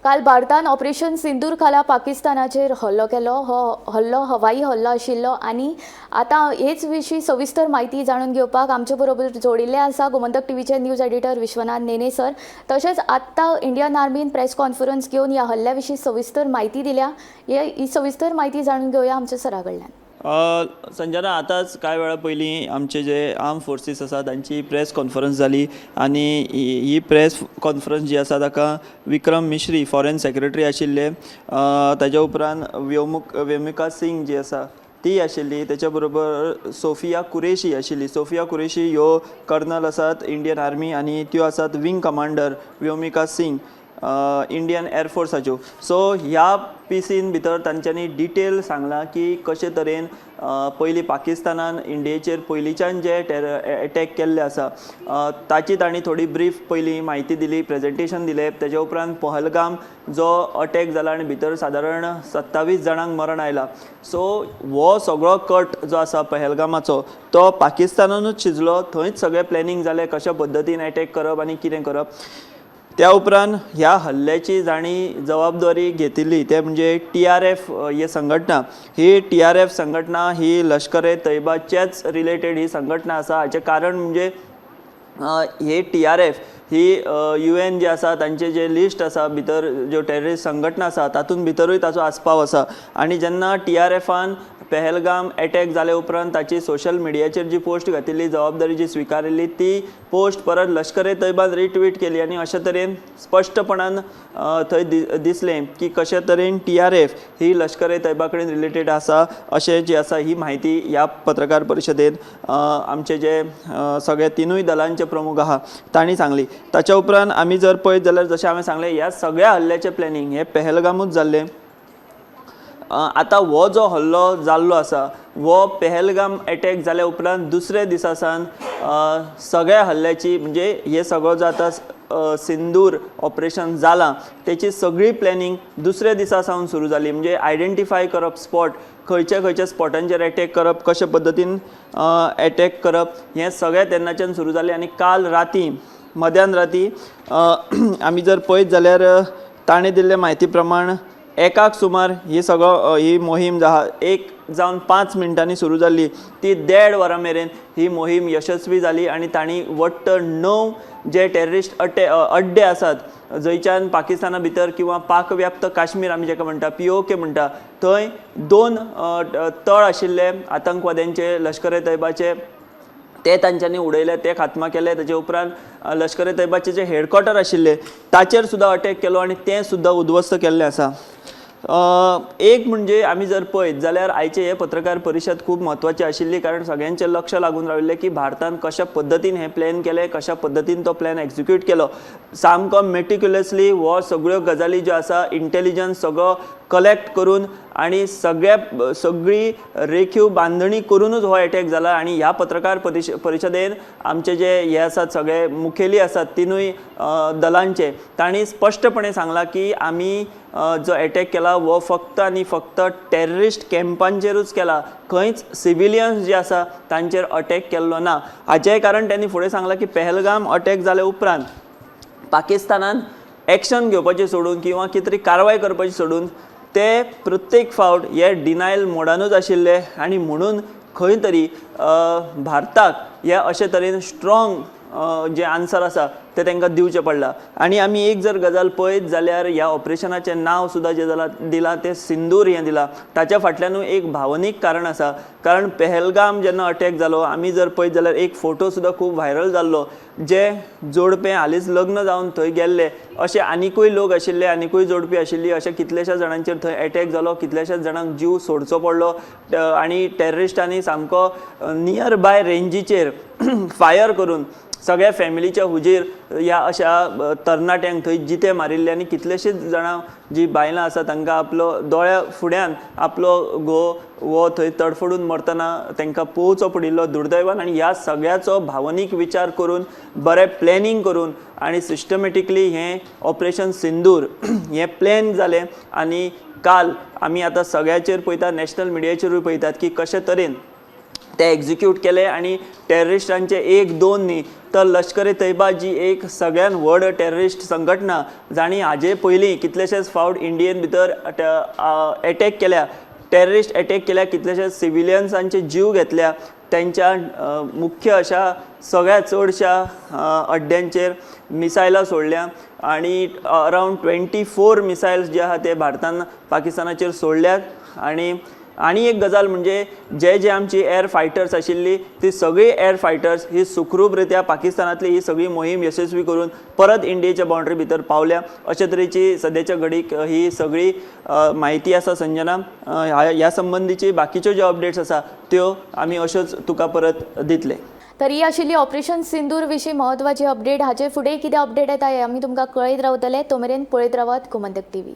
काल भारतान ऑपरेशन सिंदूर खाला पाकिस्तानाचेर हल्लो केलो. हो हल्लो हवाई हल्लो आशिल्लो आनी आतां हेच विशीं सविस्तर म्हायती जाणून घेवपाक आमचे बरोबर जोडिल्ले आसा गोमंतक टीव्हीचे न्यूज एडिटर विश्वनाथ नेने सर. तशेंच आत्तां इंडियन आर्मीन प्रेस कॉन्फरन्स घेवन ह्या हल्ल्या विशीं सविस्तर म्हायती दिल्या. ही सविस्तर म्हायती जाणून घेवया आमच्या सरा कडल्यान. संजना, आतांच कांय वेळा पयलीं आमचे जे आर्म फोर्सीस आसा तांची प्रेस कॉन्फरन्स जाली आनी ही प्रेस कॉन्फरन्स जी आसा ताका विक्रम मिश्री फॉरेन सेक्रेटरी आशिल्ले, ताज्या उपरांत व्योमिका सिंग जी आसा ती आशिल्ली, त्याच्या बरोबर सोफिया कुरेशी आशिल्ली. सोफिया कुरेशी ह्यो कर्नल आसात इंडियन आर्मी आनी त्यो आसात wing commander Vyomika Singh Indian एअरफोर्साच्यो. सो ह्या पिसीन भितर तांच्यांनी डिटेल सांगलां की कशे तरेन पयलीं पाकिस्तानान इंडियेचेर पयलींच्यान जे अटॅक केल्ले आसा ताची तांणी थोडी ब्रीफ पयलीं म्हायती दिली, प्रेजेंटेशन दिलें. तेज्या उपरांत पहलगाम जो अटॅक जाला आनी भितर सादारण 27 जाणांक मरण आयलां. सो हो सगळो कट जो आसा पहलगामाचो तो पाकिस्तानानूच शिजलो. थंयच सगळें प्लॅनिंग जालें कशा पद्दतीन अटॅक करप आनी कितें करप. त्या उपरांत ह्या हल्ल्याची जाणी जबाबदारी घेतिल्ली ते म्हणजे TRF ही संघटना. ही TRF संघटना ही लष्कर ए तैयबाचेच रिलेटेड ही संघटना आसा. हाचें कारण म्हणजे हे TRF ही UN जे आसा तांचे जे लिस्ट आसा भितर ज्यो टेररिस्ट संघटना आसा तातूंत भितरूय ताचो आस्पाव आसा. आनी जेन्ना TRFान पहलगाम अटॅक जाले उपरांत ताची सोशल मिडियाचेर जी पोस्ट घातिल्ली, जबाबदारी जी स्विकारिल्ली, ती पोस्ट परत लष्कर ए तैयबान रिट्वीट केली आनी अशे तरेन स्पश्टपणान थंय दिसलें की कशे तरेन TRF ही लष्कर ए तैयबा कडेन रिलेटेड आसा अशें जी आसा ही म्हायती ह्या पत्रकार परिशदेंत आमचे जे सगळे तिनूय दलांचे प्रमुख आहा तांणी सांगली. ताच्या उपरांत आमी जर पळयत जाल्यार जशें हांवें सांगलें ह्या सगळ्या हल्ल्याचें प्लॅनिंग हे पहलगामूच जाल्लें. आतां हो जो हल्लो जाल्लो आसा हो पहलगाम अटॅक जाल्या उपरांत दुसरे दिसा सावन सगळ्या हल्ल्याची म्हणजे हे सगळो जो आतां सिंदूर ऑपरेशन जालां तेची सगळी प्लॅनिंग दुसऱ्या दिसा सावन सुरू जाली. म्हणजे आयडेंटिफाय करप स्पॉट, खंयच्या खंयच्या स्पॉटांचेर अटॅक करप, कशे पद्दतीन अटॅक करप, हें सगळें तेन्नाच्यान सुरू जालें. आनी काल राती मध्यान राती आमी जर पळयत जाल्यार ताणें दिल्ले म्हायती प्रमाण 1 सुमार ही मोहीम 1:05 मिनटांनी सुरू जाल्ली. ती 1.5 वरां मेरेन ही मोहीम यशस्वी जाली आनी तांणी वट्ट 9 जे टेररिस्ट अड्डे आसात जंयच्यान पाकिस्ताना भितर किंवा पाकव्याप्त काश्मीर आमी जेका म्हणटा POK म्हणटा थंय 2 तळ आशिल्ले आतंकवाद्यांचे लष्कर ए तैयबाचे ते तांच्यांनी उडयले, ते खात्मा केले. ताचे उपरांत लष्कर ए तैयबाचे जे हेडक्वॉर्टर आशिल्ले ताचेर सुद्दां अटॅक केलो आनी तें सुद्दां उद्ध्वस्त केल्लें आसा. एक म्हणजे आमी जर पळयत जाल्यार आयचे हे पत्रकार परिशद खूब म्हत्वाची आशिल्ली, कारण सगळ्यांचें लक्ष लागून राविल्लें की भारतान कशा पद्दतीन हें प्लॅन केलें, कशा पद्दतीन तो प्लॅन एक्झिक्यूट केलो. सामको मेटिक्युलसली हो सगळ्यो गजाली ज्यो आसा इंटेलिजन्स सगळो कलेक्ट करून आनी सगळी रेखीव बांधणी करूनच हो अटॅक जाला. आनी ह्या पत्रकार परिशदेन आमचे जे हे आसात सगळे मुखेली आसात तिनूय दलांचे तांणी स्पश्टपणे सांगलां की आमी जो अटॅक केला हो फक्त आनी फक्त टेररिस्ट कॅम्पांचेरूच केला, खंयच सिविलियन्स जे आसा तांचेर अटॅक केल्लो ना. हाचें कारण त्यांनी फुडें सांगलां की पहलगाम अटॅक जाले उपरांत पाकिस्तानान एक्शन घेवपाची सोडून किंवा कितें तरी कारवाय करपाची सोडून ते प्रत्येक फावट हे डिनायल मोडानूच आशिल्ले आनी म्हणून खंय तरी भारताक हे अशे तरेन स्ट्रॉंग जे आन्सर आसा ते तांकां दिवचें पडलां. आनी आमी एक जर गजाल पळयत जाल्यार ह्या ऑपरेशनाचें नांव सुद्दां जें दिलां तें सिंदूर हें दिलां. ताच्या फाटल्यानूय एक भावनीक कारण आसा, कारण पहलगाम जेन्ना अटॅक जालो आमी जर पळयत जाल्यार एक फोटो सुद्दां खूब व्हायरल जाल्लो, जे जोडपें हालींच लग्न जावन थंय गेल्ले अशे आनिकूय लोक आशिल्ले, आनिकूय जोडपी आशिल्लीं, अशे कितलेशाच जाणांचेर थंय अटॅक जालो, कितल्याशाच जाणांक जीव सोडचो पडलो आनी टेररिस्टांनी सामको नियर बाय रेंजीचेर फायर करून सगळ्या फॅमिलीच्या हुजीर ह्या अशा तरणाट्यांक थंय जिते मारिल्ले आनी कितलेशीच जाणां जी बायलां आसा तांकां आपलो दोळ्या फुड्यान आपलो घोव वो थंय तडफडून मरतना तांकां पोवचो पडिल्लो दुर्दैवान. आनी ह्या सगळ्याचो भावनीक विचार करून बरें प्लॅनिंग करून आनी सिस्टमॅटिकली हें ऑपरेशन सिंदूर हें प्लॅन जालें. आनी काल आमी आतां सगळ्याचेर पळयतात, नॅशनल मिडियाचेरूय पळयतात की कशे तरेन ते एक्झिक्यूट केले आणि टेररिस्टांचे 1-2 न्ही तर लष्कर ए तैयबा जी एक सगळ्यान व्हड टेररिस्ट संघटना जाणी हाजे पयलीं कितलेशेच फावट इंडियेन भितर एटॅक केल्या, टेररिस्ट एटॅक केल्या, कितलेशेच सिविलियन्सांचे जीव घेतल्या, त्यांच्या मुख्य अशा सगळ्या चडशा अड्ड्यांचेर मिसायलां सोडल्या आणि अरावंड 24 मिसायल्स जे आहा ते भारतान पाकिस्तानाचेर सोडल्यात. आणि एक गजाल म्हणजे जे आमची एअर फायटर्स आशिल्ली ती सगळी एअर फायटर्स ही सुखरूप रित्या पाकिस्तानातली ही सगळी मोहीम यशस्वी करून परत इंडियेच्या बाउंड्री भितर पावल्या. अशे तरेची सद्याच्या घडीक ही सगळी म्हायती आसा संजना. ह्या संबंधीची बाकीच्यो ज्यो अपडेट्स आसा त्यो आमी अश्योच तुका परत दितले. तर ही आशिल्ली ऑपरेशन सिंदूर विशीं म्हत्वाची अपडेट. हाचे फुडें कितें अपडेट येता हें आमी तुमकां कळयत रावतले. तो मेरेन पळयत रावात गोमंतक TV.